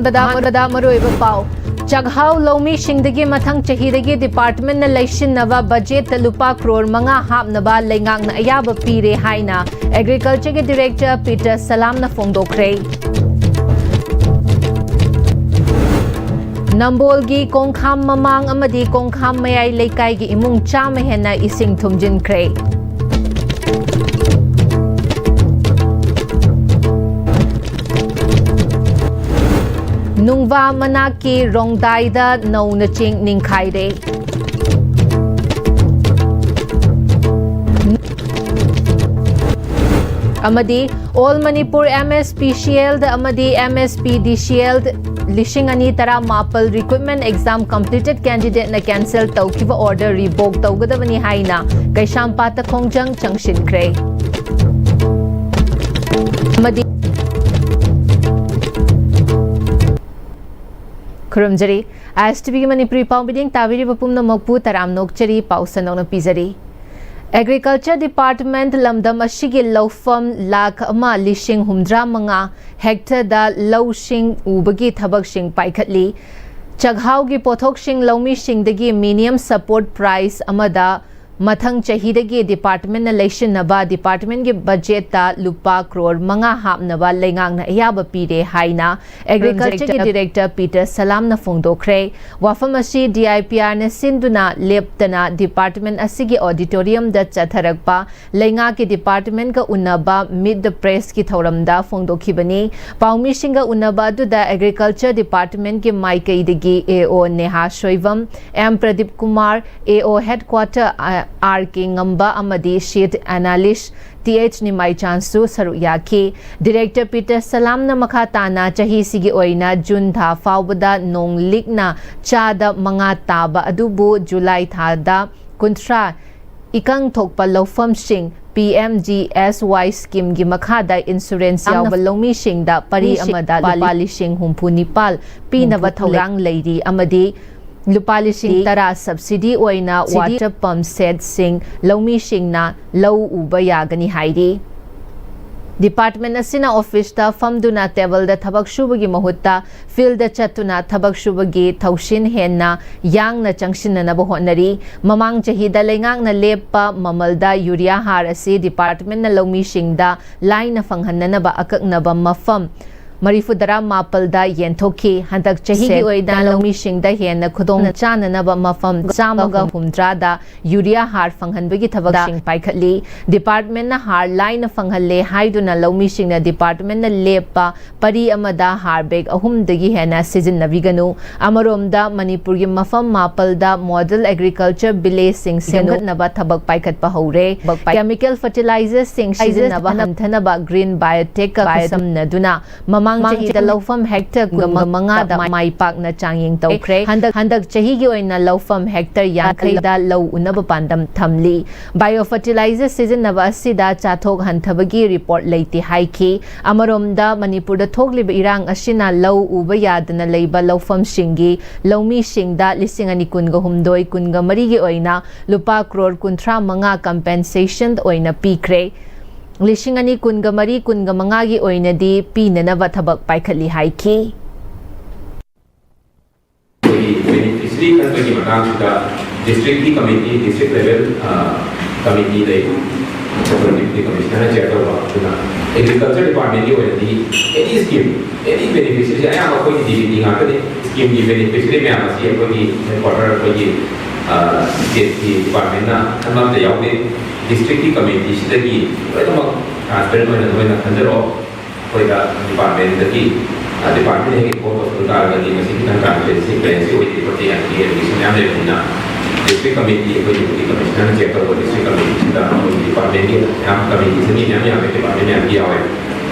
मरुइबा पाव चगहाव लौमी Sindgi मथंग चहीदगी department न लैसिनवा budget लुपा crore मंगा हापनबा लेंगांगना अयाब पीरे हाइना agriculture के डायरेक्टर पीटर सलाम न फोंदोखरे। नंबोलगी कोंखाम ममांग अमदी कोंखाम मयाई लेकाई की इमुंग चाम हेना इसिंग थुमजिनख्रे। नुंगवा मना की रोंगदाइदा नौन चिंग निंखाइरे। अमदी ऑल मणिपुर Pm-Istv अमदी Pm-Istv लिशिंग अनी तरा मापल रिक्रूटमेंट एग्जाम कंप्लीटेड कैंडिडेट न कैंसिल तौखिबा ऑर्डर रिवोक तौगदबनी हाइना कैशामपात खोंजंग चंगशिनख्रे। अमदी खुरमजरी ISTV की मणिपुरी पाव बिडिंग ताबिरी बपुमन मकपू तराम नोकचरी पाव सनौन पिजरी। एग्रीकल्चर डिपार्टमेंट लमदम अशिगी लौफम लाख अमा लिशिंग हुमद्रा मंगा हेक्टर दा लौशिंग उबगी थबकशिंग पाइखतली चगहाव की पोथोकशिंग लौमीशिंगदगी मिनिमम सपोर्ट प्राइस अमदा मथंग चहीदगी डिपार्टमेंट न लैसिनबा डिपार्टमेंट की बजेट ता लुपा करोड़ मंगा हापनबा लेंगांगना अयाब पीरे हाइना एग्रीकल्चर के डायरेक्टर पीटर सलाम न फोंदोखरे। वाफम असी DIPR न सिंधुना लेप्तना डिपार्टमेंट असिगी ऑडिटोरियम द चथरकपा लेंगा के डिपार्टमेंट का उन्नबा मिड द प्रेस की थौरमदा फोंदोखिबनी पाउमीशिंग उन्नबा दुदा एग्रीकल्चर डिपार्टमेंट के माइकईदगी AO Neha Soibam M Pradeep Kumar AO headquarter RK ngamba amadi sheet analyst TH Nimai चांसु सरुक याखी। डायरेक्टर पीटर सलाम न मखा ताना चाही सिगी ओइना जून था फावबदा नोंग लिकना चादा मंगा ताबा अदुबु जुलाई थादा कुंत्रा इकंग थोकपा लौफम सिंह PMGSY स्कीम की मखादा इंश्योरेंस याव लौमी सिंहदा परी अमदा लुपा लिसिंग हुंफु निपाल पीनबा थौरांग लैरी अमदी लुपा लिसिंग तरा सब्सिडी ओइना वाटर पंप सेट सिंह लौमी सिंहना लौ उबा यागनी हाइरी। डिपार्टमेंट असिना ऑफिस ता फमदुना टेबल दा थबक शुबगी महुत्ता फील्ड दा चतुना थबक शुबगी थौसिन हेन्ना यांगना चंगसिननबा होनरी। ममांग चहीदा लेंगांगना लेप्पा ममलदा यूरिया हार असी डिपार्टमेंट न लौमी सिंहदा लाइन फंगहन्ननबा अककनबा मफम मरीफुदरा मापलदा येंथोखी हंदक चहीगी ओइदा लौमी सिंहदा हेन्ना खुदोंग चाननबा मफम चामगा हुमद्रादा यूरिया हार फंगहनबगी थबक सिंह पाइखतली। डिपार्टमेंट न हार लाइन फंगहल्ले हाइदुना लौमी सिंहना डिपार्टमेंट न लेप्पा परी अमदा हार बेग अहुमदगी हेन्ना सिजिन्नबिगनु। अमरोमदा मणिपुर की मफम मापलदा मॉडल एग्रीकल्चर विलेज सिंह सेमगतनबा थबक पाइखतपा हौरे। केमिकल फर्टिलाइजर सिंह सिजिन्नबा हंथनबा ग्रीन बायोटेक का कसमनदुना ममांग चहीदा लौफम हेक्टर मंगादा माई पाकना चांगिंग तौखरे। हंदक चहीगी ओइना लौफम हेक्टर यांखैदा लौ उनब पांदम थमली। बायो फर्टिलाइजर सिजिन्नबा असिदा चाथोक हंथबगी रिपोर्ट लेते हाइखी। अमरोमदा मणिपुर थोकलिब इरांग असिना लौ उबा यादना लेबा लौफम सिंगी लौमी सिंहदा लिसिंग अनि कुनगा हुमदोय कुनगा मरीगी ओइना लुपा करोड़ कुंथ्रा मंगा कंपेंसेशन ओइना पीखरे। लिशिंग अनि कुनगा मरी कुनगा मंगागी ओइनदी पीननबा थबक पाइखली हाइखी। बेनिफिशियरी खनबगी मतांगदा डिस्ट्रिक्ट की कमिटी डिस्ट्रिक्ट लेवल कमिटी दे डिप्टी कमिश्नर चेयर करवा एग्रीकल्चर डिपार्टमेंट की ओइनदी एनी स्कीम एनी बेनिफिशियरी आया कोई डीबीटी गाकदे स्कीम की बेनिफिशियरी में आसी कोई हेडक्वार्टर कोई स्टेट की डिपार्टमेंट ना तमाम दे यावदे डिस्ट्रिक्ट की कमिटी सिदगी लोइनमक ट्रांसपेरेंट ओइना लोइना खंजरो कोइदा डिपार्टमेंट दगी डिपार्टमेंट है फोकस करगादी मसिन ट्रांसपेरेंसी प्रेजेंसी ओइदि पति एंटी एजुकेशन याम लेना डिस्ट्रिक्ट कमिटी कोई डिप्टी कमिश्नर चेक करो डिस्ट्रिक्ट कमिटी सिदा डिपार्टमेंट की याम कमिटी से याम याम डिपार्टमेंट याम किया है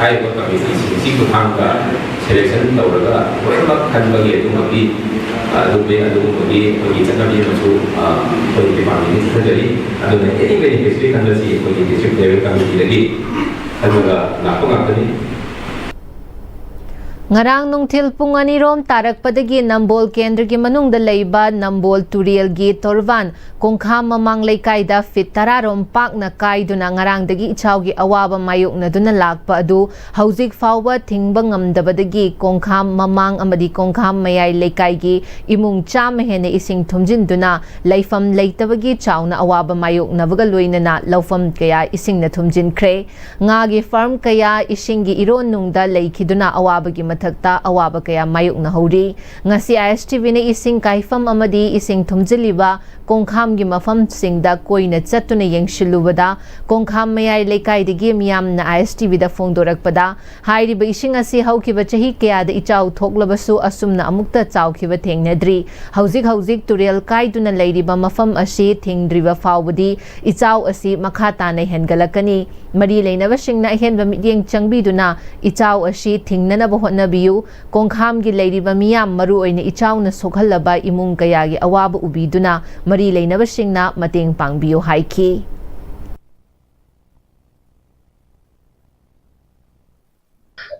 हाई को कमिटी सिंग को थांग का सिलेक्शन तौरगा लोइनमक खनबगी अदुमगी अदुबे अदुमगी कोई चनबी मसु कोई डिपार्टमेंट खजरी अदुने एनी बेनिफिशियरी खनसी कोई डिस्ट्रिक्ट लेवल कमिटी लगी अदुगा नापगातनी। Ngarang nungthil pung anirom tarakpadagi Nambol Kendra gi manungda leiba Nambol Turel gi Torvan kongkham mamang leikaida fit tararom pakna kaiduna ngarangdagi ichawgi awaba mayukna duna lakpa adu hauzik fawba thingba ngamdabadagi kongkham mamang amadi kongkham mayai leikaigi imung cham hene ising thumjinduna leifam leitabagi chawna awaba mayukna baga loinana lawfam kaya isingna thumjinkhre ngagi farm kaya isingi iron nungda leikiduna awabagi mathakta awaba kaya mayukna hori ngasi ISTV ne ising kaifam amadi ising thumjiliba kongkham gi mafam singda koina chatuna yengshilubada kongkham mayai leikaidagi miyamna ISTV da phongdorakpada hairiba ising asi haukiba chahi kaya da ichau thoklabasu asumna amukta chawkiba thengnadri hauzik turel kaiduna leiriba mafam asi thingdriba fawbadi ichau asi makhata na hengalakani mari leinaba singna henba midyeng changbiduna ichau asi thingnana bahotna biyu kongkham gi leiriba miyam maru oina ichawna sokhalaba imung kaya gi awaba ubiduna mari leinaba singna mateng pangbiyo haiki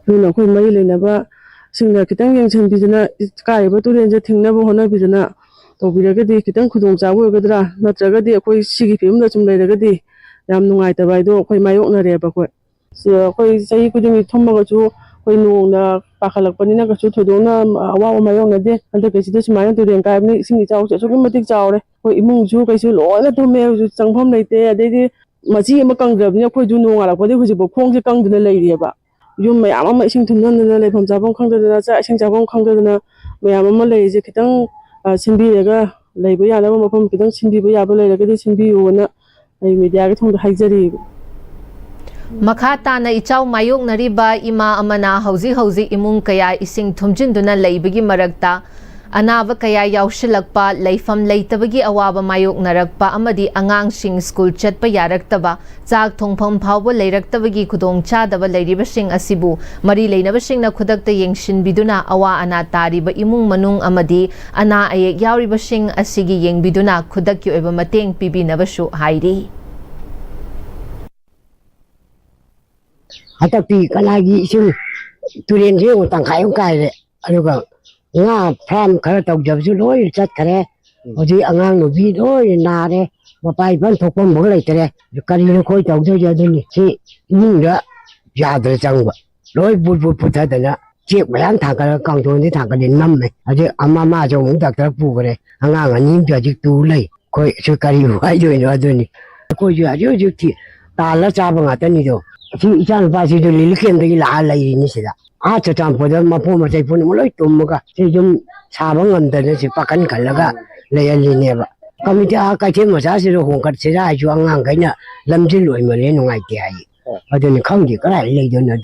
nuna koi mari leinaba singna kitang yengchen biduna kaiba turenje thingnaba hona biduna tobiragadi kitang khudong chawo gadra natragadi koi sigi phimna chum leiragadi yam nungai tabai do koi mayokna reba koi koi sahi kuding thommaga chu koi nungna pakhalakpanina ka chu thodona awa mayokna de anda ke sida sumai turen kaibni singi chaw chu gi matik chawre koi imung chu kai chu loina thome changpham leite adei machi ama kangrabni koi ju nunga lakpadi huji bo khongje kangduna leireba yum mayam ama ising thumnana leifam chabam khangdana cha ising chabam khangdana mayam ama leije kitang sinbiraga leiba yanaba mafam kitang sinbiba yaba leiragadi sinbiyona ai media ga thongda haijari Makata na ichaw mayok nariba ima amana hauzi imung kaya ising thumjinduna leibagi marakta anaba kaya yawshilakpa leifam leitabagi awaba mayok narakpa amadi angangsing school chatpa yaraktaba chak thongpham phawba leiraktabagi khudong chadaba leiribasing asibu mari leinabasing na khudakta yengshinbiduna awa ana tariba imung manung amadi ana ayek yawribasing asigi yengbiduna khudakki oiba mateng pibinabasu hairi Hatapi kalagi isu tulen je utang kayu kai aduga nga pram kara tau jab su loi chat kare odi angang no bi loi na re mapai ban thok pon mo lai tere kari no koi tau je ja ni si ni ra ya de chang ba loi bu tha da na che bayan tha ka kang do ni tha ka ni nam me ade amma ma jo mu dak ta pu kare angang ani pya ji tu lai koi su kari wai jo no adu ni koi ja jo ju ti ta la cha ba nga ta ni jo si isan pa si dili ken de la la ni sida a cha cham po da ma po ma sai po ni mo loi tum ga si jum sa ba ngam da si pakan khalaga le ya li ne ba committee a ka che ma sa si ro hong ka si ra ju ang ga na lam ji loi ma le no ngai ti ai a de ni khang ji ka lai le jo na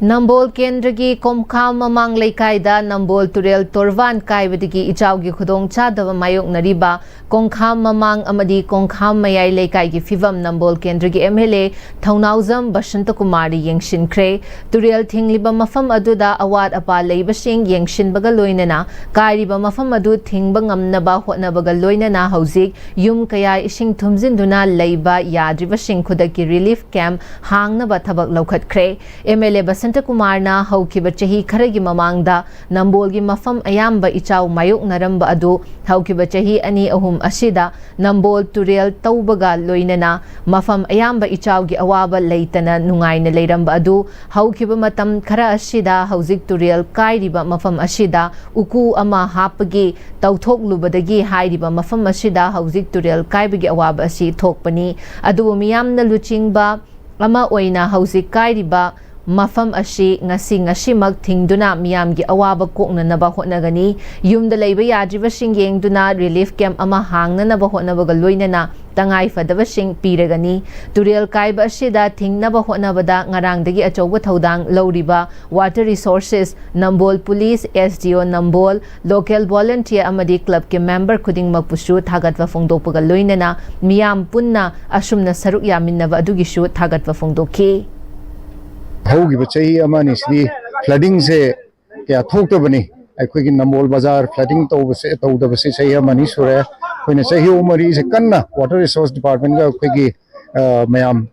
Nambol Kendra gi komkham mamang leikaida Nambol Turel Torvan kaibadigi ichawgi khudong chadaba mayok nariba kongkham mamang amadi kongkham mayai leikai gi fivam Nambol Kendra gi MLA Thaunauzam Bashanta Kumari yengshinkre Turel thingliba mafam aduda awat apa leibasing yengshinbaga loinana kairiba mafam adu thingba ngamnaba hotnabaga loinana hauzik yum kaya ising thumjinduna leiba yadribasing khudaki relief camp hangnaba thabak laukhatkre MLA Santa Kumarna haukiba chahi kharagi mamangda Nambolgi mafam ayamba ichaw mayok naramba adu haukiba chahi ani ahum asida Nambol Turel taubaga loinana mafam ayamba ichawgi awaba leitana nungaina leiramba adu haukiba matam khara asida hauzik Turel kairiba mafam asida uku ama hapagi tauthok-lubadagi hairiba mafam asida hauzik Turel kaibagi awaba asi thokpani adu miyamna luchingba ama oina hauzik kairiba mafam ashi ngasi mak thingduna miyamgi awaba koknanaba hotnagani yumda leiba yadriba singyengduna relief camp ama hangnanaba hotnabaga loinana tangai fadaba sing piragani Turel kaiba ashida thingnaba hotnabada ngarangdagi achauba thodang loriba water resources Nambol police SDO Nambol local volunteer amadi club ke member khuding makpusu thagatwa phongdokpaga loinana miyam punna asumna saruk yaminaba adugishu thagatwa phongdokki होगी बच्चे ही अमानी इसलिए flooding से क्या थोक तो बनी कोई की नंबोल बाजार फ्लडिंग तो बसे सही अमानी सुरे कोई ने सही उमरी से कन्ना वाटर रिसोर्स डिपार्टमेंट का कोई की मैम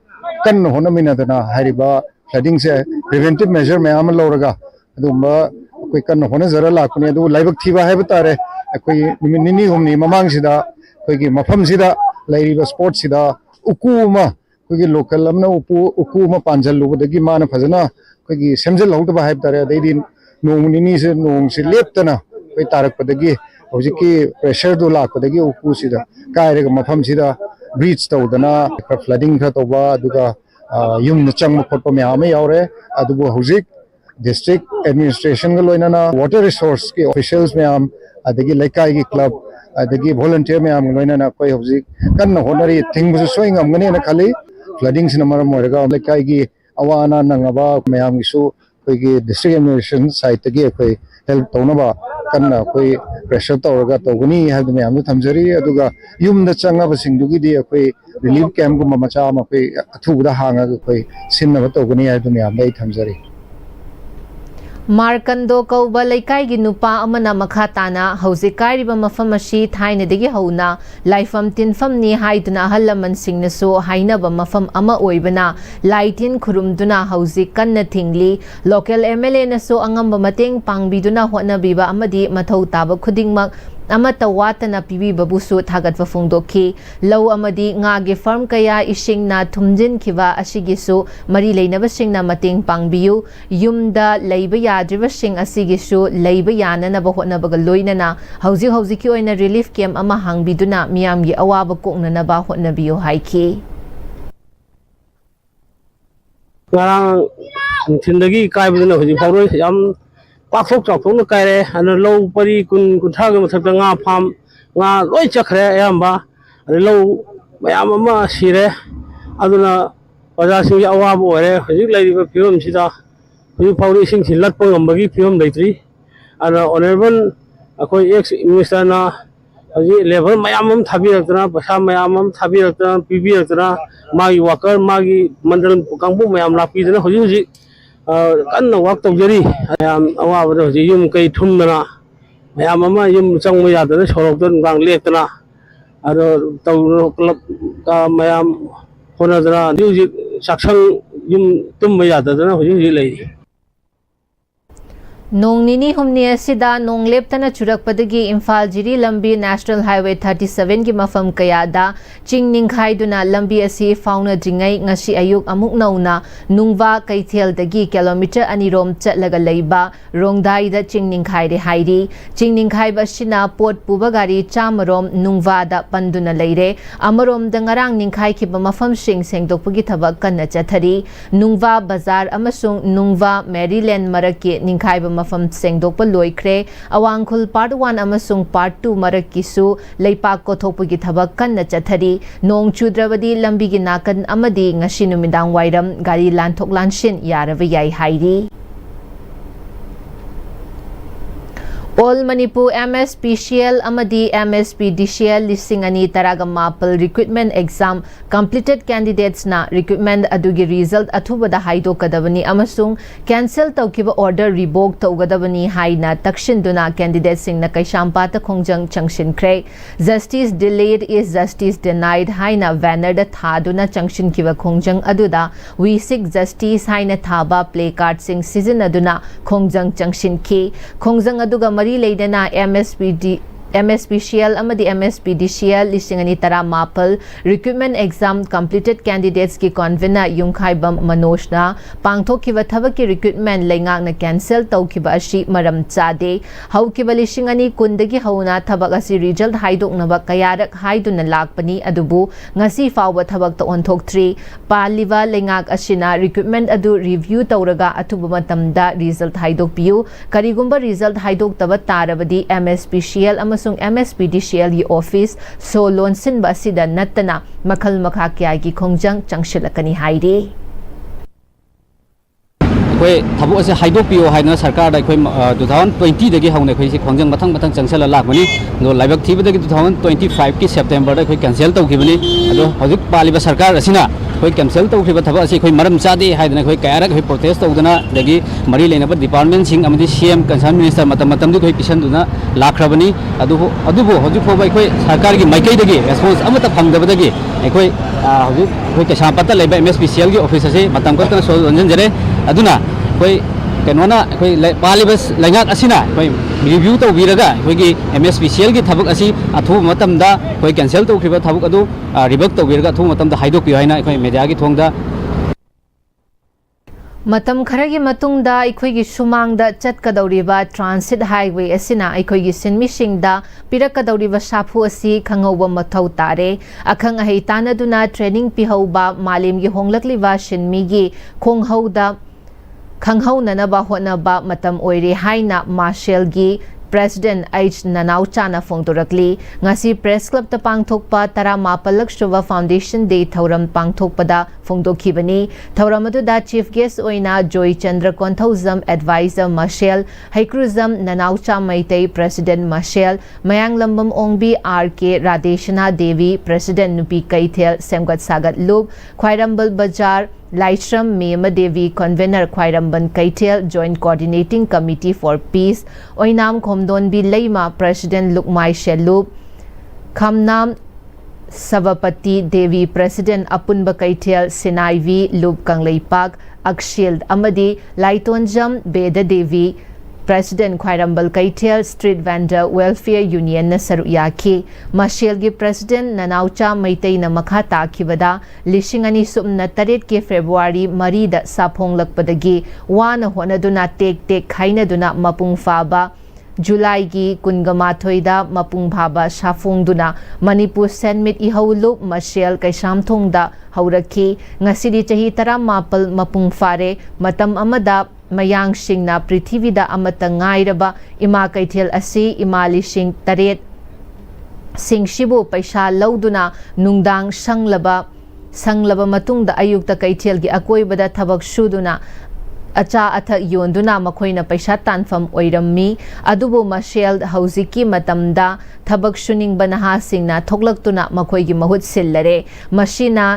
कन्न होना मिना तना हरिबा फ्लडिंग से preventive measure मैं आम लौरगा अदुम्बा कोई कन्न होने जरा लाकुने अदु लाइबक थीबा है बतारे कोई निमिनी हमनी ममांग सिदा कोई की मफम सिदा लाइरिबा स्पोर्ट सिदा उकुमा कोई की लोकल अमना उकुमा पांजल लुबदगी मान फजना कोई की सेमजल लौटबा है बतारे अदैदि नोंगनिनी से लेपतना कोई तारक पदगी हौजिकी प्रेशर दो लाकपदगी उकु सिदा कायरेगा मफम सिदा ब्रीच तौदना फ्लडिंग खा तौबा अदुगा यूम चंग खोटप मैम यावरे अदुबो हौजिक district administration ga loinana water resource ki officials मैम adagi laikai gi club adagi volunteer मैम loinana koi hojik kanna honari thingbu soing amgani na khali flooding sin maram morega laikai gi awana nangaba ma'am gisu koi gi district administration side tagi koi help taunaba kanna koi pressure tawraga tawgani hadu ma'am thamjari aduga yumda changa basingdugi di koi relief camp gu macha ma koi athuda hanga koi sinna tawgani hadu ma'am dai thamjari मार्कंदो कौब लेकाई नुपा अमना मखा ताना हौजिक कायरिबा मफम अशी थाइनदगी हौना लाइफम तिनफमनी हाइदना अहलमनसिंगनसो हाइनबा मफम अमा ओइबना लाइटिन खुरुमदुना हौजिक कन्न थिंगली local MLA नसो अंगम मतेंग पांगबिदुना होनबीबा अमदी मथौ ताब खुदिंगमक अमता वातना पीबीबबुसु थागतवा फोंदोखी लौ अमदी ngaगे farm कया इशिंगना थुमजिनखिबा असिगिसु मरी लेनबसिंगना मतेंग पांगबियु युमदा लैबा याद्रिबसिंग असिगिसु लैबा याननबा होनबगा लोइनना हौजिकी ओइना relief camp अमा हांगबिदुना मियामगी अवाबा कोकननबा होनबियु हाइखी ngarang thindagi kaibuduna hoji phawroi yam पाखोक चाखोक कायरे अन लौ परी कुन कुथा के मथक nga फार्म nga loi chakre ayamba लो मैम अमा सिरे अदुना प्रजासिंग अवाब ओरे हजिक लैरिबा फिरम सिदा हजि फावरि सिंग सिलत पंगमबगी फिरम दैत्री अन ऑनरेबल अखोय एक्स मिनिस्टर ना हजि लेवल मैम हम थाबिरतना पैसा मैम हम थाबिरतना पीबिरतना मागी वाकर मागी मंडल कांगबु मैम लापिदना हजि कन्न वाक तौजरी मैम अवाबद हजि युम कई थुमदना मैम अमा युम चंग यादना सोरौदन गांग लेतना अरो तौ क्लब का मैम होनदना हजि साक्षंग युम तुम यादना हजि लैरी नोंनिनी हुमनी असिदा नोंगलेपतना चुरकपदगी इम्फाल जिरी लंबी नेशनल हाईवे 37 की मफम कयादा चिंग निंखाइदुना लंबी असि fauna जिंगै ngasi ayuk amuk nauna nungwa kaithialdagi kilometer anirom chatlaga leiba rongdai da चिंग निंखाइरे हाइरी चिंग निंखाइब असिना पोट पुबा गारी चामरोम नुंगवा दा पंदुना लेरे अमरोम दंगारांग निंखाइखिबा मफम सिंग सेंगदोकपगी थबक कन्ना चथरी नुंगवा बाजार अमसुंग नुंगवा मेरीलैंड मरकी निंखाइब मफम सेंगदोकप लोइख्रे अवांगखुल पार्ट 1 अमसुंग पार्ट 2 मरकिसु लेपाक कोथोकपगी थबक कन्ना चथरी नोंग चुद्रबदी लंबीगी नाकन अमदी ngasi नुमिदांग वाइरम गारी लानथोक लानसिन यारबा याई हाइरी All Manipur Ms.Pcl amadi Ms.Pdcl lising ani taraga mapal recruitment exam completed candidates na recruitment adugi result athubada haido kadabani amasung cancel tawkiba order revoke tawgadabani haina takshinduna candidates sing na kaishampa ta khongjang changshin kre justice delayed is justice denied haina banner da thaduna changshin kiwa khongjang aduda we seek justice haina thaba play card sing season aduna khongjang changshin ki khongjang aduga मरी लेदना MSPCL amadi MSPDCL lising ani tara mapal recruitment exam completed candidates ki convener yungkhaibam manojna pangthokiba thabaki recruitment leingak na cancel tawkiba ashi maram chade haukiba lising ani kundagi hauna thabak asi result haidoknaba kayarak haiduna lakpani adubu ngasi fawba thabak ta onthok 3 paliba leingak asina recruitment adu review tawraga atuba matamda result haidok piu karigumba result haidok taba tarabadi MSPCL MSPDCL की office so लोनसिन बसिदा नत्तना मखल मखा क्या की खोंजंग चंगशिलकनी हाइरे कोई थबो से हाइडो पियो हाइना सरकार दा कोई 2020 दगी हौने कोई से खोंजंग मथंग मथंग चंगसल लाखमनी नो लाइबक थीब दगी 2025 की सितंबर दा कोई कैंसिल तौखिबनी अदो हजिक पालिबा सरकार असिना कोई कैंसिल तौखिबा थबो असि कोई मरम चादे हाइदना कोई कयारक कोई प्रोटेस्ट तौदना दगी मरी लेनबा डिपार्टमेंट सिंग अमदी सीएम कंसर्न मिनिस्टर मतम मतम दु कोई पिसनदुना लाखरबनी अदुबो हजिक फोबाई कोई सरकार की माइकई दगी रेस्पॉन्स अमता फंगदबदगी कोई हजिक कोई केसापता लेबा MSPCL की ऑफिस से मतम कतना सो रंजन जरे अदुना ꯑꯩꯈꯣꯏ ꯀꯩꯅꯣꯅ ꯑꯩꯈꯣꯏ ꯄꯥꯜꯂꯤꯕ ꯂꯩꯉꯥꯛ ꯑꯁꯤꯅ ꯑꯩꯈꯣꯏ ꯔꯤꯚ꯭ꯌꯨ ꯇꯧꯕꯤꯔꯒ ꯑꯩꯈꯣꯏꯒꯤ Pm-Istv ꯊꯕꯛ ꯑꯁꯤ ꯑꯊꯨꯕ ꯃꯇꯝꯗ ꯑꯩꯈꯣꯏ ꯀꯦꯟꯁꯦꯜ ꯇꯧꯈꯤꯕ ꯊꯕꯛ ꯑꯗꯨ ꯔꯤꯚꯔꯛ ꯇꯧꯕꯤꯔꯒ ꯑꯊꯨꯕ ꯃꯇꯝꯗ ꯍꯥꯏꯗꯣꯛꯄꯤꯌꯨ ꯍꯥꯏꯅ ꯑꯩꯈꯣꯏ ꯃꯦꯗꯤꯌꯥꯒꯤ ꯊꯣꯡꯗ ꯃꯇꯝ ꯈꯔꯒꯤ ꯃꯇꯨꯡꯗ ꯑꯩꯈꯣꯏꯒꯤ ꯁꯨꯃꯥꯡꯗ ꯆꯠꯀꯗꯧꯔꯤꯕ ꯇ꯭ꯔꯥꯟꯁꯤꯠ ꯍꯥꯏꯋꯦ ꯑꯁꯤꯅ ꯑꯩꯈꯣꯏꯒꯤ ꯁꯤꯟꯃꯤꯁꯤꯡꯗ ꯄꯤꯔꯛꯀꯗꯧꯔꯤꯕ ꯁꯥꯐꯨ ꯑꯁꯤ ꯈꯪꯍꯧꯕ ꯃꯊꯧ ꯇꯥꯔꯦ ꯑꯈꯪ ꯑꯍꯩ ꯇꯥꯟꯅꯗꯨꯅ ꯇ꯭ꯔꯦꯅꯤꯡ ꯄꯤꯍꯧꯕ ꯃꯥꯂꯦꯝꯒꯤ ꯍꯣꯡꯂꯛꯂꯤꯕ ꯁꯤꯟꯃꯤꯒꯤ ꯈꯣꯡꯍꯧꯗ ꯈꯪꯍꯧꯅꯅꯕ ꯍꯣꯠꯅꯕ ꯃꯇꯝ ꯑꯣꯏꯔꯦ ꯍꯥꯏꯅ ꯃꯥꯔꯁꯦꯜꯒꯤ ꯄ꯭ꯔꯦꯁꯤꯗꯦꯟꯠ H. ꯅꯅꯥꯎꯆꯥꯅ ꯐꯣꯡꯗꯣꯔꯛꯂꯤ ꯉꯁꯤ ꯄ꯭ꯔꯦꯁ ꯀ꯭ꯂꯕꯇ ꯄꯥꯡꯊꯣꯛꯄ 19ꯂꯛ ꯁꯨꯕ ꯐꯥꯎꯟꯗꯦꯁꯟ ꯗꯦ ꯊꯧꯔꯝ ꯄꯥꯡꯊꯣꯛꯄꯗ ꯐꯣꯡꯗꯣꯛꯈꯤꯕꯅꯤ ꯊꯧꯔꯝ ꯑꯗꯨꯗ ꯆꯤꯐ ꯒꯦꯁꯠ ꯑꯣꯏꯅ ꯖꯣꯏ ꯆꯟꯗ꯭ꯔ ꯀꯣꯟꯊꯧꯖꯝ ꯑꯦꯗꯚꯥꯏꯖꯔ ꯃꯥꯔꯁꯦꯜ ꯍꯩꯀ꯭ꯔꯨꯖꯝ ꯅꯅꯥꯎꯆꯥ ꯃꯩꯇꯩ ꯄ꯭ꯔꯦꯁꯤꯗꯦꯟꯠ ꯃꯥꯔꯁꯦꯜ ꯃꯌꯥꯡꯂꯝꯕꯝ ꯑꯣꯡꯕꯤ R.K. ꯔꯥꯙꯦꯁꯅꯥ ꯗꯦꯕꯤ ꯄ꯭ꯔꯦꯁꯤꯗꯦꯟꯠ ꯅꯨꯄꯤ ꯀꯩꯊꯦꯜ ꯁꯦꯝꯒꯠ ꯁꯥꯒꯠꯂꯨꯞ ꯈ꯭ꯋꯥꯏꯔꯝꯕꯟ ꯕꯖꯥꯔ ꯂꯥꯏꯁ꯭ꯔꯝ ꯃꯦꯃ ꯗꯦꯕꯤ ꯀꯟꯚꯦꯅꯔ ꯈ꯭ꯋꯥꯏꯔꯝꯕꯟ ꯀꯩꯊꯦꯜ joint coordinating committee for peace Oinam Khomdonbi Leima president ꯂꯨꯛꯃꯥꯏ ꯁꯦꯂꯨꯞ ꯈꯝꯅꯥꯝ ꯁꯕꯄꯇꯤ ꯗꯦꯕꯤ ꯄ꯭ꯔꯦꯁꯤꯗꯦꯟꯠ ꯑꯄꯨꯟꯕ ꯀꯩꯊꯦꯜ ꯁꯤꯅꯥꯏꯕꯤ ꯂꯨꯞ ꯀꯪꯂꯩꯄꯥꯛ ꯑꯛꯁꯤꯜ ꯑꯃꯗꯤ ꯂꯥꯏꯇꯣꯟꯖꯝ ꯕꯦꯗ ꯗꯦꯕꯤ ꯄ꯭ꯔꯦꯁꯤꯗꯦꯟꯠ ꯈ꯭ꯋꯥꯏꯔꯝꯕꯟ ꯀꯩꯊꯦꯜ ꯁ꯭ꯇ꯭ꯔꯤꯠ ꯚꯦꯟꯗꯔ ꯋꯦꯜꯐꯤꯌꯔ ꯌꯨꯅꯤꯌꯟꯅ ꯁꯔꯨꯛ ꯌꯥꯈꯤ ꯃꯥꯔꯁꯦꯜꯒꯤ ꯄ꯭ꯔꯦꯁꯤꯗꯦꯟꯠ ꯅꯅꯥꯎꯆꯥ ꯃꯩꯇꯩꯅ ꯃꯈꯥ ꯇꯥꯈꯤꯕꯗ 2008 ꯐꯦꯕ꯭ꯔꯨꯋꯥꯔꯤ 4ꯗ ꯁꯥꯐꯣꯡꯂꯛꯄꯗꯒꯤ ꯋꯥꯅ ꯍꯣꯠꯅꯗꯨꯅ ꯇꯦꯛ ꯇꯦꯛ ꯈꯥꯏꯅꯗꯨꯅ ꯃꯄꯨꯡ ꯐꯥꯕ ꯖꯨꯂꯥꯏꯒꯤ 12ꯗ ꯃꯄꯨꯡ ꯐꯥꯕ ꯁꯥꯐꯣꯡꯗꯨꯅ ꯃꯅꯤꯄꯨꯔ ꯁꯦꯟꯃꯤꯠ ꯏꯍꯧꯂꯨꯞ ꯃꯥꯔꯁꯦꯜ ꯀꯩꯁꯥꯝꯊꯣꯡꯗ ꯍꯧꯔꯛꯈꯤ ꯉꯁꯤꯗꯤ ꯆꯍꯤ 19 ꯃꯄꯨꯡ ꯐꯥꯔꯦ ꯃꯇꯝ ꯑꯃꯗ ꯃꯌꯥꯡꯁꯤꯡꯅ ꯄ꯭ꯔꯤꯊꯤꯕꯤꯗ ꯑꯃꯠꯇ ꯉꯥꯏꯔꯕ ꯏꯃꯥ ꯀꯩꯊꯦꯜ ꯑꯁꯤ ꯏꯃꯥ 8,000 ꯁꯤꯡꯁꯤꯕꯨ ꯄꯩꯁꯥ ꯂꯧꯗꯨꯅ ꯅꯨꯡꯗꯥꯡ ꯁꯪꯂꯕ ꯃꯇꯨꯡꯗ ꯑꯌꯨꯛꯇ ꯀꯩꯊꯦꯜꯒꯤ ꯑꯀꯣꯏꯕꯗ ꯊꯕꯛ ꯁꯨꯗꯨꯅ ꯑꯆꯥ ꯑꯊꯛ ꯌꯣꯟꯗꯨꯅ ꯃꯈꯣꯏꯅ ꯄꯩꯁా ꯇꯥꯟꯐꯝ ꯑꯣꯏꯔꯝꯃꯤ ꯑꯗꯨꯕꯨ ꯃꯥꯔꯁꯦꯜ ꯍꯧꯖꯤꯛꯀꯤ ꯃꯇꯝꯗ ꯊꯕꯛ ꯁꯨꯅꯤꯡꯕ ꯅꯍꯥꯁꯤꯡꯅ ꯊꯣꯛꯂꯛꯇꯨꯅ ꯃꯈꯣꯏꯒꯤ ꯃꯍꯨꯠ ꯁꯤꯜꯂꯔꯦ ꯃꯁꯤꯅ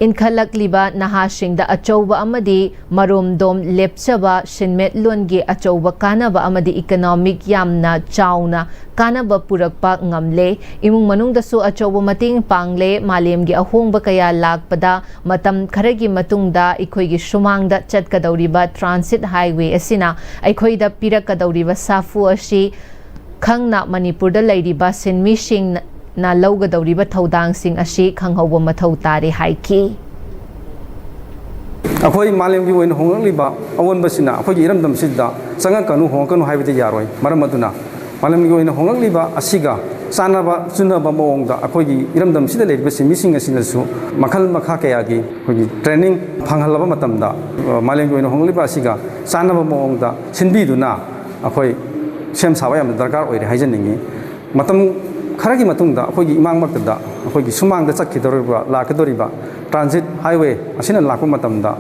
ꯏꯟꯈꯠꯂꯛꯂꯤꯕ ꯅꯍꯥꯁꯤꯡꯗ ꯑꯆꯧꯕ ꯑꯃꯗꯤ ꯃꯔꯣꯝꯗꯣꯝ ꯂꯦꯞꯆꯕ ꯁꯤꯟꯃꯤꯠꯂꯣꯟꯒꯤ ꯑꯆꯧꯕ ꯀꯥꯟꯅꯕ ꯑꯃꯗꯤ ꯏꯀꯣꯅꯣꯃꯤꯛ ꯌꯥꯝꯅ ꯆꯥꯎꯅ ꯀꯥꯟꯅꯕ ꯄꯨꯔꯛꯄ ꯉꯝꯂꯦ ꯏꯃꯨꯡ ꯃꯅꯨꯡꯗꯁꯨ ꯑꯆꯧꯕ ꯃꯇꯦꯡ ꯄꯥꯡꯂꯦ ꯃꯥꯂꯦꯝꯒꯤ ꯑꯍꯣꯡꯕ ꯀꯌꯥ ꯂꯥꯛꯄꯗ ꯃꯇꯝ ꯈꯔꯒꯤ ꯃꯇꯨꯡꯗ ꯑꯩꯈꯣꯏꯒꯤ ꯁꯨꯃꯥꯡꯗ ꯆꯠꯀꯗꯧꯔꯤꯕ ꯇ꯭ꯔꯥꯟꯁꯤꯠ ꯍꯥꯏꯋꯦ ꯑꯁꯤꯅ ꯑꯩꯈꯣꯏꯗ ꯄꯤꯔꯛꯀꯗꯧꯔꯤꯕ ꯁꯥꯐꯨ ꯑꯁꯤ ꯈꯪꯅ ꯃꯅꯤꯄꯨꯔꯗ ꯂꯩꯔꯤꯕ ꯁꯤꯟꯃꯤꯁꯤꯡꯅ ꯂꯧꯒꯗꯧꯔꯤꯕ ꯊꯧꯗꯥꯡꯁꯤꯡ ꯑꯁꯤ ꯈꯪꯍꯧꯕ ꯃꯊꯧ ꯇꯥꯔꯦ ꯍꯥꯏꯈꯤ ꯑꯩꯈꯣꯏ ꯃꯥꯂꯦꯝꯒꯤ ꯑꯣꯏꯅ ꯍꯣꯡꯂꯛꯂꯤꯕ ꯑꯑꯣꯟꯕꯁꯤꯅ ꯑꯩꯈꯣꯏꯒꯤ ꯏꯔꯝꯗꯝꯁꯤꯗ ꯆꯪꯉꯛꯀꯅꯨ ꯍꯣꯡꯉꯛꯀꯅꯨ ꯍꯥꯏꯕꯗꯤ ꯌꯥꯔꯣꯏ ꯃꯔꯝ ꯑꯗꯨꯅ ꯃꯥꯂꯦꯝꯒꯤ ꯑꯣꯏꯅ ꯍꯣꯡꯂꯛꯂꯤꯕ ꯑꯁꯤꯒ ꯆꯥꯟꯅꯕ ꯆꯨꯅꯕ ꯃꯑꯣꯡꯗ ꯑꯩꯈꯣꯏꯒꯤ ꯏꯔꯝꯗꯝꯁꯤꯗ ꯂꯩꯔꯤꯕ ꯁꯤꯟꯃꯤꯁꯤꯡ ꯑꯁꯤꯅꯁꯨ ꯃꯈꯜ ꯃꯈꯥ ꯀꯌꯥꯒꯤ ꯑꯩꯈꯣꯏꯒꯤ ꯇ꯭ꯔꯦꯅꯤꯡ ꯐꯪꯍꯜꯂꯕ ꯃꯇꯝꯗ ꯃꯥꯂꯦꯝꯒꯤ ꯑꯣꯏꯅ ꯍꯣꯡꯂꯛꯂꯤꯕ ꯑꯁꯤꯒ ꯆꯥꯟꯅꯕ ꯃꯑꯣꯡꯗ ꯁꯤꯟꯕꯤꯗꯨꯅ ꯑꯩꯈꯣꯏ ꯁꯦꯝ ꯁꯥꯕ ꯌꯥꯝꯅ ꯗꯔꯀꯥꯔ ꯑꯣꯏꯔꯦ ꯍꯥꯏꯖꯅꯤꯡꯉꯤ ꯃꯇꯝ ꯈꯔꯒꯤ ꯃꯇꯨꯡꯗ ꯑꯩꯈꯣꯏꯒꯤ ꯏꯃꯥꯡꯃꯛꯇꯗ ꯑꯩꯈꯣꯏꯒꯤ ꯁꯨꯃꯥꯡꯗ ꯂꯥꯛꯀꯗꯧꯔꯤꯕ ꯇ꯭ꯔꯥꯟꯖꯤꯠ ꯍꯥꯏꯋꯦ ꯑꯁꯤꯅ ꯂꯥꯛꯄ ꯃꯇꯝꯗ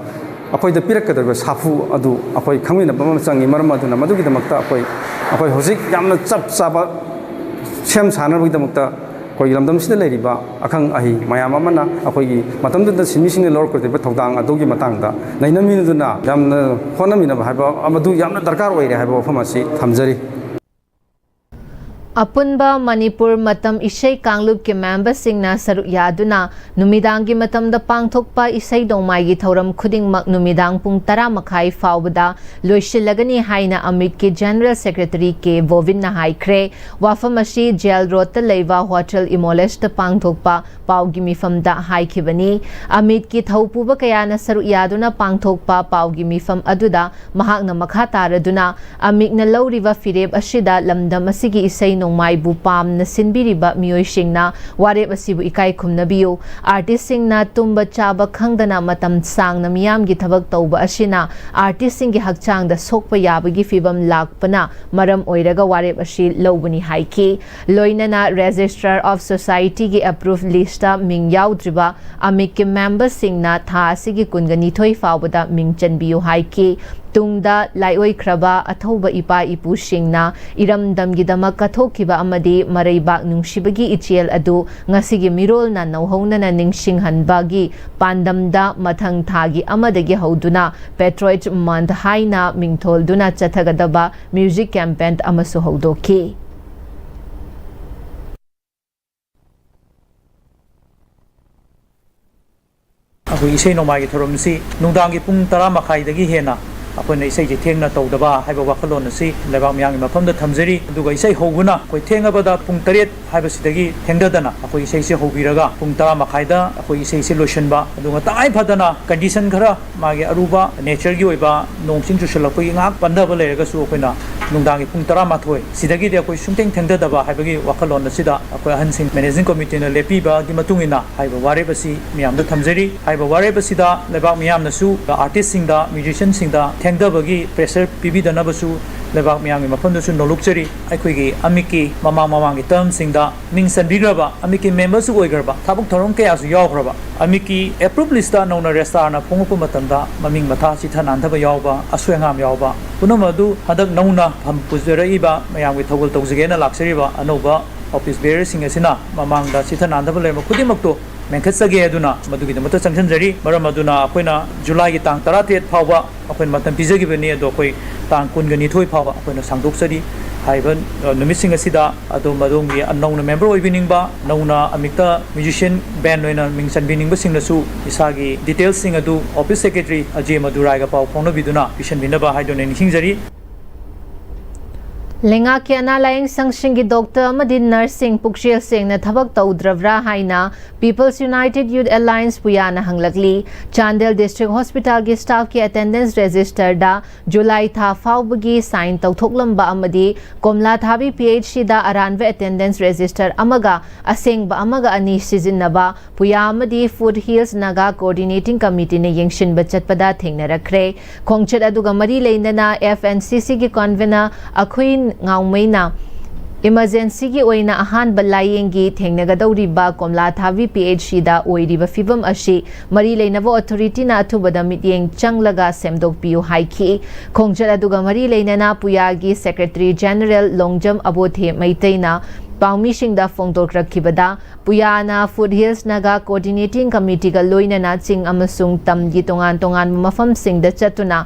ꯑꯩꯈꯣꯏꯗ ꯄꯤꯔꯛꯀꯗꯧꯔꯤꯕ ꯁꯥꯐꯨ ꯑꯗꯨ ꯑꯩꯈꯣꯏ ꯈꯪꯃꯤꯟꯅꯕ ꯑꯃ ꯆꯪꯉꯤ ꯃꯔꯝ ꯑꯗꯨꯅ ꯃꯗꯨꯒꯤꯗꯃꯛꯇ ꯑꯩꯈꯣꯏ ꯍꯧꯖꯤꯛ ꯌꯥꯝꯅ ꯆꯞ ꯆꯥꯕ ꯁꯦꯝ ꯁꯥꯅꯕꯒꯤꯗꯃꯛꯇ ꯑꯩꯈꯣꯏꯒꯤ ꯂꯝꯗꯝꯁꯤꯗ ꯂꯩꯔꯤꯕ ꯑꯈꯪ ꯑꯍꯩ ꯃꯌꯥꯝ ꯑꯃꯅ ꯑꯩꯈꯣꯏꯒꯤ ꯃꯇꯝꯗꯨꯗ ꯁꯤꯟꯃꯤꯁꯤꯡꯅ ꯂꯧꯔꯛꯀꯗꯧꯔꯤꯕ ꯊꯧꯗꯥꯡ ꯑꯗꯨꯒꯤ ꯃꯇꯥꯡꯗ ꯅꯩꯅꯃꯤꯟꯅꯗꯨꯅ ꯌꯥꯝꯅ ꯍꯣꯠꯅꯃꯤꯟꯅꯕ ꯍꯥꯏꯕ ꯑꯃꯗꯨ ꯌꯥꯝꯅ ꯗꯔꯀꯥꯔ ꯑꯣꯏꯔꯦ ꯍꯥꯏꯕ ꯋꯥꯐꯝ ꯑꯁꯤ ꯊꯝꯖꯔꯤ ꯑꯄꯨꯟꯕ ꯃꯅꯤꯄꯨꯔ ꯃꯇꯝ ꯏꯁꯩ ꯀꯥꯡꯂꯨꯞꯀꯤ ꯃꯦꯝꯕꯔꯁꯤꯡꯅ ꯁꯔꯨꯛ ꯌꯥꯗꯨꯅ ꯅꯨꯃꯤꯗꯥꯡꯒꯤ ꯃꯇꯝꯗ ꯄꯥꯡꯊꯣꯛꯄ ꯏꯁꯩ ꯅꯣꯡꯃꯥꯏꯒꯤ ꯊꯧꯔꯝ ꯈꯨꯗꯤꯡꯃꯛ ꯅꯨꯃꯤꯗꯥꯡ ꯄꯨꯡ 10:30 ꯐꯥꯎꯕꯗ ꯂꯣꯏꯁꯤꯜꯂꯒꯅꯤ ꯍꯥꯏꯅ ꯑꯃꯤꯠꯀꯤ ꯖꯦꯅꯔꯦꯜ ꯁꯦꯀ꯭ꯔꯦꯇꯔꯤ K. ꯕꯣꯕꯤꯟꯅ ꯍꯥꯏꯈ꯭ꯔꯦ ꯋꯥꯐꯝ ꯑꯁꯤ ꯖꯦꯜ ꯔꯣꯗꯇ ꯂꯩꯕ ꯍꯣꯇꯦꯜ ꯏꯃꯣꯂꯦꯁꯇ ꯄꯥꯡꯊꯣꯛꯄ ꯄꯥꯎꯒꯤ ꯃꯤꯐꯝꯗ ꯍꯥꯏꯈꯤꯕꯅꯤ ꯑꯃꯤꯠꯀꯤ ꯊꯧꯄꯨꯕ ꯀꯌꯥꯅ ꯁꯔꯨꯛ ꯌꯥꯗꯨꯅ ꯄꯥꯡꯊꯣꯛꯄ ꯄꯥꯎꯒꯤ ꯃꯤꯐꯝ ꯑꯗꯨꯗ ꯃꯍꯥꯛꯅ ꯃꯈꯥ ꯇꯥꯔꯗꯨꯅ ꯑꯃꯤꯠꯅ ꯂꯧꯔꯤꯕ ꯐꯤꯔꯦꯞ ꯑꯁꯤꯗ ꯂꯝꯗꯝ ꯑꯁꯤꯒꯤ ꯏꯁꯩ ꯅꯣꯡꯃꯥꯏꯕꯨ ꯄꯥꯝꯅ ꯁꯤꯟꯕꯤꯔꯤꯕ ꯃꯤꯑꯣꯏꯁꯤꯡꯅ ꯋꯥꯔꯦꯞ ꯑꯁꯤꯕꯨ ꯏꯀꯥꯏ ꯈꯨꯝꯅꯕꯤꯌꯨ ꯑꯥꯔꯇꯤꯁꯁꯤꯡꯅ ꯇꯨꯝꯕ ꯆꯥꯕ ꯈꯪꯗꯅ ꯃꯇꯝ ꯁꯥꯡꯅ ꯃꯤꯌꯥꯝꯒꯤ ꯊꯕꯛ ꯇꯧꯕ ꯑꯁꯤꯅ ꯑꯥꯔꯇꯤꯁꯁꯤꯡꯒꯤ ꯍꯛꯆꯥꯡꯗ ꯁꯣꯛꯄ ꯌꯥꯕꯒꯤ ꯐꯤꯚꯝ ꯂꯥꯛꯄꯅ ꯃꯔꯝ ꯑꯣꯏꯔꯒ ꯋꯥꯔꯦꯞ ꯑꯁꯤ ꯂꯧꯕꯅꯤ ꯍꯥꯏꯈꯤ ꯂꯣꯏꯅꯅ ꯔꯦꯖꯤꯁꯇ꯭ꯔꯥꯔ ꯑꯣꯐ ꯁꯣꯁꯥꯏꯇꯤꯒꯤ ꯑꯦꯄ꯭ꯔꯨꯚ ꯂꯤꯁꯇ ꯃꯤꯡ ꯌꯥꯎꯗ꯭ꯔꯤꯕ ꯑꯃꯤꯠꯀꯤ ꯃꯦꯝꯕꯔꯁꯤꯡꯅ ꯊꯥ ꯑꯁꯤꯒꯤ 22 ꯐꯥꯎꯕꯗ ꯃꯤꯡ ꯆꯟꯕꯤꯌꯨ ꯍꯥꯏꯈꯤ ꯇꯨꯡꯗ ꯂꯥꯏꯑꯣꯏꯈ꯭ꯔꯕ ꯑꯊꯧꯕ ꯏꯄꯥ ꯏꯄꯨꯁꯤꯡꯅ ꯏꯔꯝꯗꯝꯒꯤꯗꯃꯛ ꯀꯠꯊꯣꯛꯈꯤꯕ ꯑꯃꯗꯤ ꯃꯔꯩꯕꯥꯛ ꯅꯨꯡꯁꯤꯕꯒꯤ ꯏꯆꯦꯜ ꯑꯗꯨ ꯉꯁꯤꯒꯤ ꯃꯤꯔꯣꯜꯅ ꯅꯧꯍꯧꯅꯅ ꯅꯤꯡꯁꯤꯡꯍꯟꯕꯒꯤ ꯄꯥꯟꯗꯝꯗ ꯃꯊꯪ ꯊꯥꯒꯤ 1ꯗꯒꯤ ꯍꯧꯗꯨꯅ ꯄꯦꯇ꯭ꯔꯣꯏꯠ ꯃꯟꯊ ꯍꯥꯏꯅ ꯃꯤꯡꯊꯣꯜꯗꯨꯅ ꯆꯠꯊꯒꯗꯕ ꯃ꯭ꯌꯨꯖꯤꯛ ꯀꯦꯝꯄꯦꯟ ꯑꯃꯁꯨ ꯍꯧꯗꯣꯛꯈꯤ ꯑꯩꯈꯣꯏ ꯏꯁꯩ ꯅꯣꯡꯃꯥꯏꯒꯤ ꯊꯧꯔꯝ ꯑꯁꯤ ꯅꯨꯡꯗꯥꯡꯒꯤ ꯄꯨꯡ 10:30 ꯍꯦꯟꯅ ꯑꯩꯈꯣꯏꯅ ꯏꯁꯩꯁꯦ ꯊꯦꯡꯅ ꯇꯧꯗꯕ ꯍꯥꯏꯕ ꯋꯥꯈꯜꯂꯣꯟ ꯑꯁꯤ ꯂꯩꯕꯥꯛ ꯃꯤꯌꯥꯝꯒꯤ ꯃꯐꯝꯗ ꯊꯝꯖꯔꯤ ꯑꯗꯨꯒ ꯏꯁꯩ ꯍꯧꯕꯅ ꯑꯩꯈꯣꯏ ꯊꯦꯡꯉꯕꯗ ꯄꯨꯡ 7 ꯍꯥꯏꯕꯁꯤꯗꯒꯤ ꯊꯦꯡꯗꯗꯅ ꯑꯩꯈꯣꯏ ꯏꯁꯩꯁꯦ ꯍꯧꯕꯤꯔꯒ ꯄꯨꯡ 10 ꯃꯈꯥꯏꯗ ꯑꯩꯈꯣꯏ ꯏꯁꯩꯁꯦ ꯂꯣꯏꯁꯤꯟꯕ ꯑꯗꯨꯒ ꯇꯉꯥꯏ ꯐꯗꯅ ꯀꯟꯗꯤꯁꯟ ꯈꯔ ꯃꯥꯒꯤ ꯑꯔꯨꯕ ꯅꯦꯆꯔꯒꯤ ꯑꯣꯏꯕ ꯅꯣꯡꯁꯤꯡ ꯆꯨꯁꯜꯂꯛꯄꯒꯤ ꯉꯥꯏꯍꯥꯛ ꯄꯟꯗꯕ ꯂꯩꯔꯒꯁꯨ ꯑꯩꯈꯣꯏꯅ ꯅꯨꯡꯗꯥꯡꯒꯤ ꯄꯨꯡ 12 ꯁꯤꯗꯒꯤꯗꯤ ꯑꯩꯈꯣꯏ ꯁꯨꯡꯊꯦꯡ ꯊꯦꯡꯗꯗꯕ ꯍꯥꯏꯕꯒꯤ ꯋꯥꯈꯜꯂꯣꯟ ꯑꯁꯤꯗ ꯑꯩꯈꯣꯏ ꯑꯍꯟꯁꯤꯡ ꯃꯦꯅꯦꯖꯤꯡ ꯀꯃꯤꯇꯤꯅ ꯂꯦꯞꯄꯤꯕꯒꯤ ꯃꯇꯨꯡ ꯏꯟꯅ ꯍꯥꯏꯕ ꯋꯥꯔꯦꯞ ꯑꯁꯤ ꯃꯤꯌꯥꯝꯗ ꯊꯝꯖꯔꯤ ꯍꯥꯏꯕ ꯋꯥꯔꯦꯞ ꯑꯁꯤꯗ ꯂꯩꯕꯥꯛ ꯃꯤꯌꯥꯝꯅꯁꯨ आर्टिस्टसिंदा म्यूजिशियनसिंदा थेंगदबगी प्रेशर पिबिदनबसु लेबाक मियामगी मफमदसु नोलुकचरी अखोइगी अमिकी ममांगी टर्मसिंदा मिंग सनबिग्रबा अमिकी मेंबर्सु ओइग्रबा थाबुक थरोंग कयासु यावग्रबा अमिकी एप्रूव लिस्टा नौना रेस्टारना फोंगपु मतंदा ममिंग मथा चिथनांधब यावबा असोयंगाम यावबा पुनमदु हदक नौना हम पुजरइबा मयामगी थौगल तौजगेना लाक्सरिबा अनौबा ऑफिस बेयरसिंग असिना ममांगदा चिथनांधब लेम खुदिमक्तो मेंखत्सगे अदुना मदुगिदमत चंगसनजरी मरम अदुना अखोइना जुलाई की तांग 13 फावबा अखोइन मतम पिजगिबनी अदो अखोइ तांग 22 फावबा अखोइना सांदोक्सरी हाइबन नुमिसिंग असिदा अदो मदोंगी अनौना मेंबर ओइबिनिंगबा नौना अमिक्ता म्यूजिशियन बैंड ओइना मिंगसनबिनिंगबा सिंगनसु इसागी डिटेल्स सिंग अदु ऑफिस सेक्रेटरी अजय मधुरायगा पाव फोंनबिदुना पिशनबिनबा हाइदोने निसिंगजरी लेंगा के अनालायंग संगसिंगी डॉक्टर अमदी नर्सिंग पुक्शेल सिंह ने थबक तौद्रवरा हाइना पीपल्स यूनाइटेड यूथ अलायंस पुयाना हंगलकली चांदेल डिस्ट्रिक्ट हॉस्पिटल के स्टाफ की अटेंडेंस रजिस्टर दा जुलाई था फाउबगी साइन तौथोकलंबा अमदी कोमला थाबी पीएचसी दा अरानवे अटेंडेंस रजिस्टर अमगा असेंगबा अमगा अनी सिजिन्नबा पुया अमदी foothills Naga coordinating committee ने यंगशिन बचतपदा थेंगनरखरे खोंगचत अदुगा मरी लेनना एफएनसीसी की convener अखुइन ngaumena emergency gi oina ahan balayengi thengnagadauriba komla thavi phc da oiriba fibam ashi mari leinaba authority na athubada mityeng changlaga semdok piu haiki khongjala duga mari leinana puya gi secretary general longjam abothe maiteina पाउमी सिंगदा फोंगदोक रखिबदा पुयाना foothills Naga coordinating committee का लोइनना चिंग अमसुंग तमगी तोंगान तोंगान मफम सिंगदा चतुना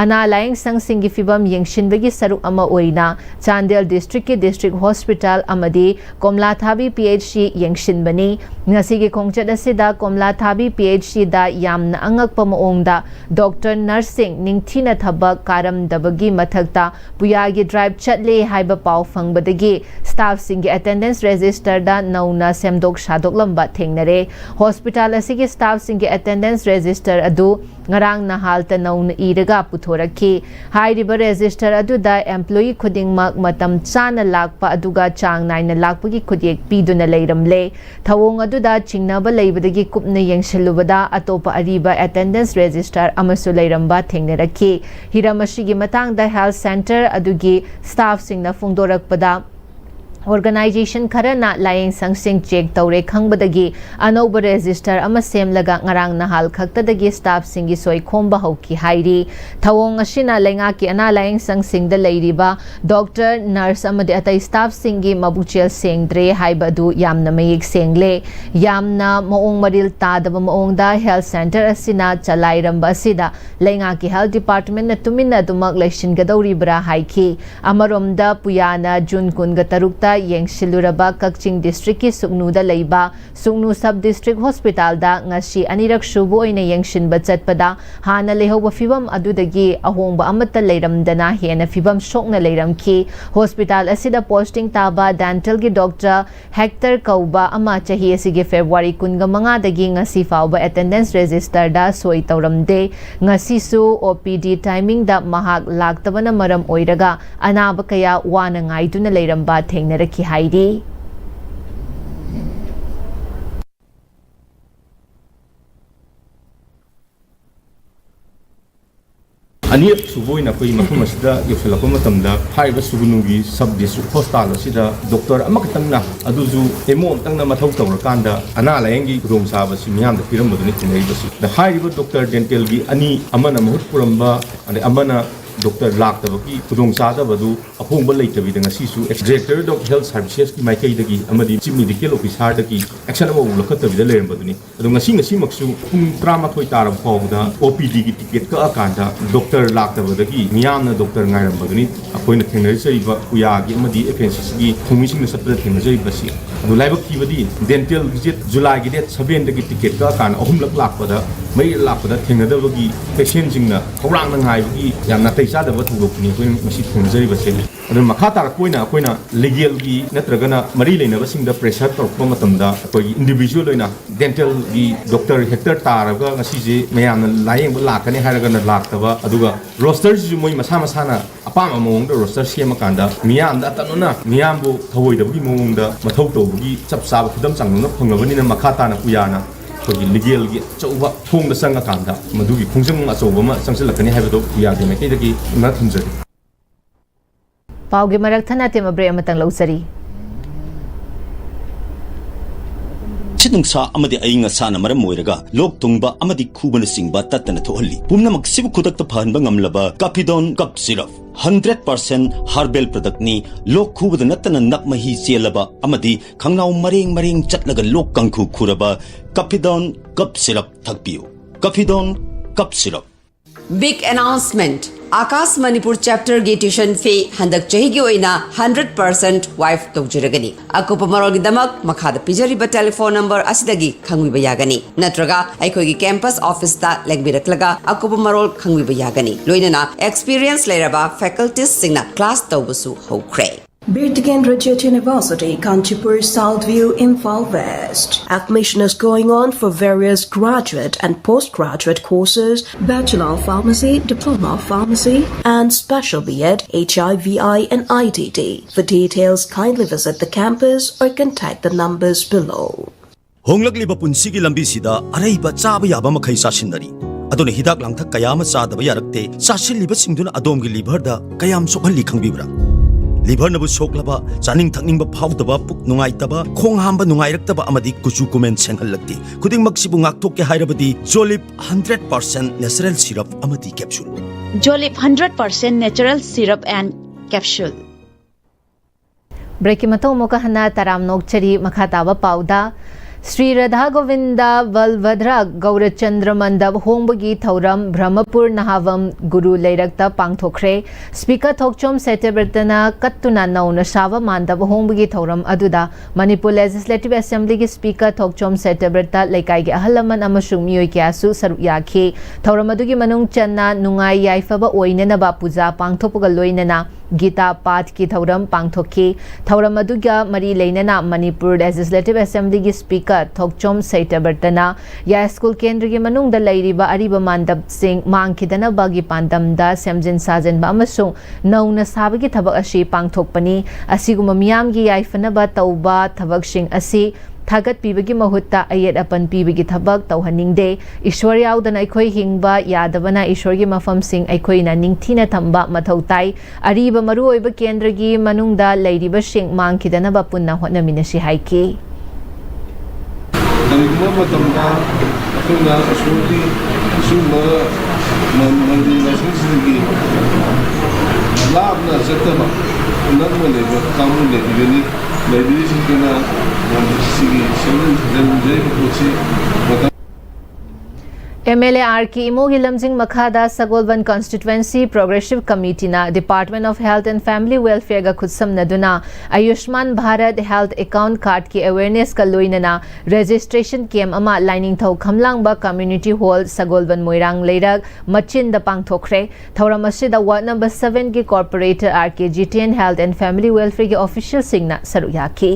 अना lying संग सिंगी फिबम यंगशिनबगी सरुक अमा ओइना चांदेल डिस्ट्रिक्ट के डिस्ट्रिक्ट हॉस्पिटल अमदी कोमला थाबी पीएचसी यंगशिनबनी ngasi khongchat asida komla thabi phc da yamna angakpa maongda doctor nursing ningthina thabak karam dabagi mathakta puya gi drive chatle haiba paw fangbadagi staff sing gi attendance register da nauna semdok shadok lamba thengnare hospital asigi staff sing gi attendance register adu ngarang nahal ta nauna iraga puthoraki hairiba register adu da employee khuding mak matam chana lakpa aduga chang naina lakpagi khudek piduna leiramle thawong adu da chingnaba leibadagi kupna yengshilubada atopa ariba attendance register amasu leiramba thengneraki hiramashigi matangda health center adugi staff singna phongdorakpada organization kharana layeng sangsing check tawre khangbadagi anoba register ama semlaga ngarang nahal khaktadagi staff singi soi khomba hauki hairi thawong asina lenga ki ana layeng sangsing da leiriba doctor nurse amade atai staff singi mabuchel sengdre haibadu yamna mayek sengle yamna moong maril tadaba moong da health center asina chalairamba asida lenga ki health department na tumina dumak leishin gadawri bra haiki amaromda puyana jun kun ga tarukta yengshiluraba kakching district ki suknuda leiba suknu sub district hospital da ngasi anirak shubu oina yengshin bachatpada hana lehoba fibam adudagi ahongba amata leiramdana hena fibam shokna leiramki hospital asida posting taba dental gi doctor Hector Kauba ama chahi asige February 15 dagi ngasi fauba attendance register da soi tauramde ngasi su OPD timing da mahak laktabana maram oiraga anaba kaya wana ngaiduna leiramba thengna रखी Heidi अनियत सुबोइना कोई मफम असिदा योसलको मतमदा हाइबा सुगुनुगी सब district hospital असिदा doctor अमखतंगना अदुजु ammo तंगना मथौ तौरकांदा अना लायंगी रोमसाब सि मियाम the पिरमदुनि तिनैबसि the हाइबा doctor dental गी अनि अमना महूत पुरंबा अनि अमना doctor लाक्तबकी खुदोंग चादबदु अहोंबा लेतबिद ngasisu director of health services ki maikaidagi amadi chief medical officer dagi action amu lakhatabida lerambaduni adu ngasi maksu pung 13 taram phawda OPD ki ticket ka akanda doctor laktabadagi miyamna doctor ngairambaduni akoina thengnari uya gi amadi FNCC gi thumising na sapda thengnari basi adu laibak kibadi dental visit July gi date 7 dagi ticket ka akanda ahum lak lakpada ꯃꯩ ꯂꯥꯛꯄꯗ ꯊꯦꯡꯅꯗꯕꯒꯤ ꯄꯦꯁꯦꯟꯁꯤꯡꯅ ꯈꯧꯔꯥꯡꯅ ꯉꯥꯏꯕꯒꯤ ꯌꯥꯝꯅ ꯅꯥꯇꯩ ꯆꯥꯗꯕ ꯊꯧꯗꯣꯛꯅꯤ ꯑꯩꯈꯣꯏꯅ ꯉꯁꯤ ꯊꯦꯡꯅꯖꯔꯤꯕꯁꯦ ꯑꯗꯨꯅ ꯃꯈꯥ ꯇꯥꯔꯛꯄ ꯑꯣꯏꯅ ꯑꯩꯈꯣꯏꯅ ꯂꯤꯒꯦꯜꯒꯤ ꯅꯠꯇ꯭ꯔꯒꯅ ꯃꯔꯤ ꯂꯩꯅꯕꯁꯤꯡꯗ ꯄ꯭ꯔꯦꯁꯔ ꯇꯧꯔꯛꯄ ꯃꯇꯝꯗ ꯑꯩꯈꯣꯏꯒꯤ ꯏꯟꯗꯤꯕꯤꯖꯨꯋꯦꯜ ꯑꯣꯏꯅ ꯗꯦꯟꯇꯦꯜꯒꯤ ꯗꯣꯛꯇꯔ ꯍꯦꯛꯇꯔ ꯇꯥꯔꯒ ꯉꯁꯤꯁꯦ ꯃꯌꯥꯝꯅ ꯂꯥꯌꯦꯡꯕ ꯂꯥꯛꯀꯅꯤ ꯍꯥꯏꯔꯒꯅ ꯂꯥꯛꯇꯕ ꯑꯗꯨꯒ ꯔꯣꯁꯇꯔꯁꯤꯁꯨ ꯃꯣꯏ ꯃꯁꯥ ꯃꯁꯥꯅ ꯑꯄꯥꯝꯕ ꯃꯑꯣꯡꯗ ꯔꯣꯁꯇꯔ ꯁꯦꯝꯃꯀꯥꯟꯗ ꯃꯤꯌꯥꯝꯗ ꯑꯇꯝꯅꯅ ꯃꯤꯌꯥꯝꯕꯨ ꯊꯧꯑꯣꯏꯗꯕꯒꯤ ꯃꯑꯣꯡꯗ ꯃꯊꯧ ꯇꯧꯕꯒꯤ ꯆꯞ ꯆꯥꯕ ꯈꯨꯗꯝ ꯆꯥꯡꯗꯝꯅ ꯐꯪꯂꯕꯅꯤꯅ ꯃꯈꯥ ꯇꯥꯅ ꯄꯨꯌꯥꯅ ꯑꯩꯈꯣꯏꯒꯤ ꯂꯤꯒꯦꯜꯒꯤ ꯑꯆꯧꯕ ꯊꯣꯡꯗ ꯆꯪꯉꯀꯥꯟꯗ ꯃꯗꯨꯒꯤ ꯈꯣꯡꯖꯪ ꯑꯆꯧꯕ ꯑꯃ ꯆꯪꯁꯤꯜꯂꯛꯀꯅꯤ ꯍꯥꯏꯕꯗꯣ ꯄꯨꯌꯥꯒꯤ ꯃꯥꯏꯀꯩꯗꯒꯤ ꯏꯃꯥ ꯊꯝꯖꯔꯤ ꯄꯥꯎꯒꯤ ꯃꯔꯛ ꯊꯟꯅ ꯇꯦꯝ ꯕ꯭ꯔꯦꯛ ꯑꯃꯇꯪ ꯂꯧꯖꯔꯤ ꯅꯨꯡꯁꯥ ꯑꯃꯗꯤ ꯑꯏꯪ ꯑꯁꯥꯅ ꯃꯔꯝ ꯑꯣꯏꯔꯒ ꯂꯣꯛ ꯊꯨꯡꯕ ꯑꯃꯗꯤ ꯈꯨꯕꯅꯆꯤꯡꯕ ꯇꯠꯇꯅ ꯊꯣꯛꯍꯜꯂꯤ ꯄꯨꯝꯅꯃꯛꯁꯤꯕꯨ ꯈꯨꯗꯛꯇ ꯐꯍꯟꯕ ꯉꯝꯂꯕ ꯀꯐꯤꯗꯣꯟ ꯀꯞ ꯁꯤꯔꯞ 100% ꯍꯥꯔꯕꯦꯜ ꯄ꯭ꯔꯗꯛꯅꯤ ꯂꯣꯛ ꯈꯨꯕꯗ ꯅꯠꯇꯅ ꯅꯞ ꯃꯍꯤ ꯆꯦꯜꯂꯕ ꯑꯃꯗꯤ ꯈꯪꯅꯥꯎ ꯃꯔꯦꯡ ꯃꯔꯦꯡ ꯆꯠꯂꯒ ꯂꯣꯛ ꯀꯪꯈꯨ ꯈꯨꯔꯕ ꯀꯐꯤꯗꯣꯟ ꯀꯞ syrup ꯊꯛꯄꯤꯌꯨ ꯀꯐꯤꯗꯣꯟ cup syrup Big announcement. Akash Manipur chapter gi tuition fee handak chahi gi oina 100% wife tawjiragani. Akupa marol gi damak makhada pijariba telephone number asidagi khangwiba yagani. Natraga aikoi gi campus office ta legbiraklaga akupa marol khangwiba yagani. Loinana experience leraba faculties singna class tawbusu hokre. Birtigan Rajat University, Kanchipur, Southview, Imphal West. Admission is going on for various graduate and postgraduate courses, Bachelor of Pharmacy, Diploma of Pharmacy, and Special B.Ed, HIVI and IDD. For details, kindly visit the campus or contact the numbers below. Honglakliba punsigi lambi sida araiba chaba yaba makhai sasinari. Aduna hidak langthak kayama sadaba yarakte sasilliba singduna adomgi liver da kayam sokhalli khangbibra. Liver nabu soklaba chaning thakningba phawdaba puk nungaitaba khong hamba nungairakaba amadi kuchu kumen senghallakti khuding maksibu ngaktokke hairabadi Jolip 100% natural syrup amadi capsule Jolip 100% natural syrup and capsule Break mato moka hana taram nokchari makhataba pauda Sri Radha Govinda Valvadra Gaurachandra Mandab Hongbagi Thauram Brahmapur Nahavam Guru Leirakta Pangthokre Speaker Thokchom Setebertana Kattuna Nauna Shava Mandab Hongbagi Thauram Aduda Manipur Legislative Assembly gi Speaker Thokchom Seteberta Laikai gi Ahalaman Amashung Miyoi Kyasu Saruk Yakhi Thauram adugi manung channa nungai yaifaba oinena ba puja pangthopuga loinena Gita Path ki Thauram Pangthokhi Thauram aduga Mari Leinana Manipur Legislative Assembly gi Speaker Thokchom Seitabertana Ya School Kendra gi manung da lairiba ariba mandab sing mangkhidana bagi pandamda semjin sajen ba amasung nauna sabagi thabak ashi pangthokpani asiguma miyam gi yaifana ba tauba thabak sing asi Thagat pibagi mahutta ayat apan pibagi thabak tauhaningde Ishwar yaudana aikhoi hingba yadabana Ishwar gi mafam sing aikhoi na ningthina thamba mathau tai ariba maru oiba kendra gi manungda lairiba sing mangkhidana ba punna hotnaminashi haiki Karigma matamda akhuna asuri summa mandina sigi labna zataba namale ba kamu le digani library sikina sigi seven zanjay kuchi MLA RK Imogi Lamjing Makhada Sagolvan Constituency Progressive Committee na Department of Health and Family Welfare ga khudsam naduna Ayushman Bharat Health Account Card ki awareness ka loinana registration camp ama lining thau khamlang ba community hall Sagolvan Moirang Leirak Machin da pangthokre thauram asida ward number 7 ki corporator RK GTN Health and Family Welfare ki official singna saru yaki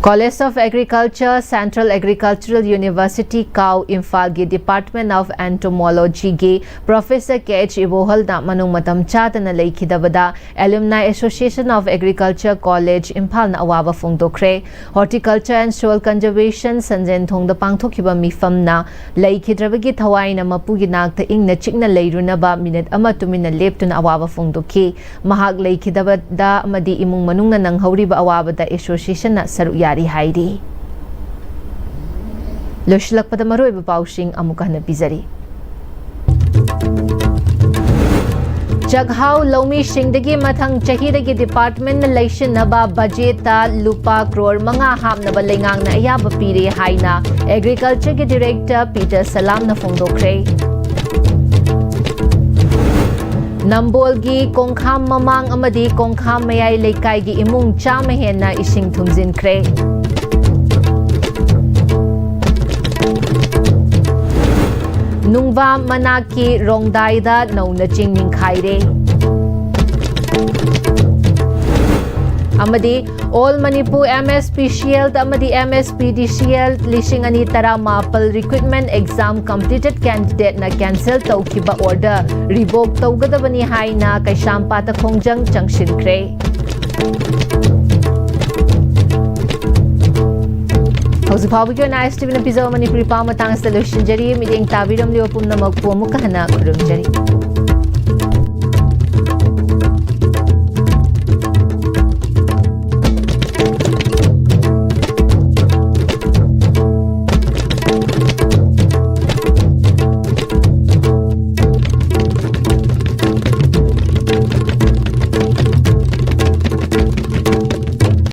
College of Agriculture, Central Agricultural University, Kau, Imphal gi Department of Entomology gi Professor K.H. Ibohal da manung matam chadana leikhidabada Alumni Association of Agriculture College, Imphal na awaba fungdokre Horticulture and Soil Conservation Sanjen thong da pangthokiba mifam na leikhidrabagi thawai na mapugi nakta ingna chikna leiruna ba minute ama tumina leptuna awaba fungdoki mahak leikhidabada amadi imung manungna nanghawriba awabada association na saru Yari Haidi. Loshilak pada maroi bapaushing amukah na pizari. Jaghau Lomi Shingdagi Mathang Chahidagi Department na Laishin na ba budgeta lupa crore mga hap na balingang na ayaba piri haina Agriculture ki Director Peter Salam na fungdokre. Nambolgi Kongkham Mamang amadi Kongkham Mayay Laikay gi imung chamehen na ising tumjin kre. ꯅꯨꯡꯕꯥ ꯃꯅꯥꯛꯀꯤ ꯔꯣꯡꯗꯥꯏꯗ ꯅꯧꯅ ꯆꯤꯡ ꯅꯤꯡꯈꯥꯏꯔꯦ amadi all Manipur Ms-Special amadi Ms-PDCL 2018 recruitment exam completed candidate na cancel tawkiba order revoke tawgadabani haina Kaisampata Khongjang changsinkhre Hausa Pawigyo na ISTV na pizaw Manipuri pa matang sa lusyon jari miding tabiram liwa pumna magpuamukahana kurum jari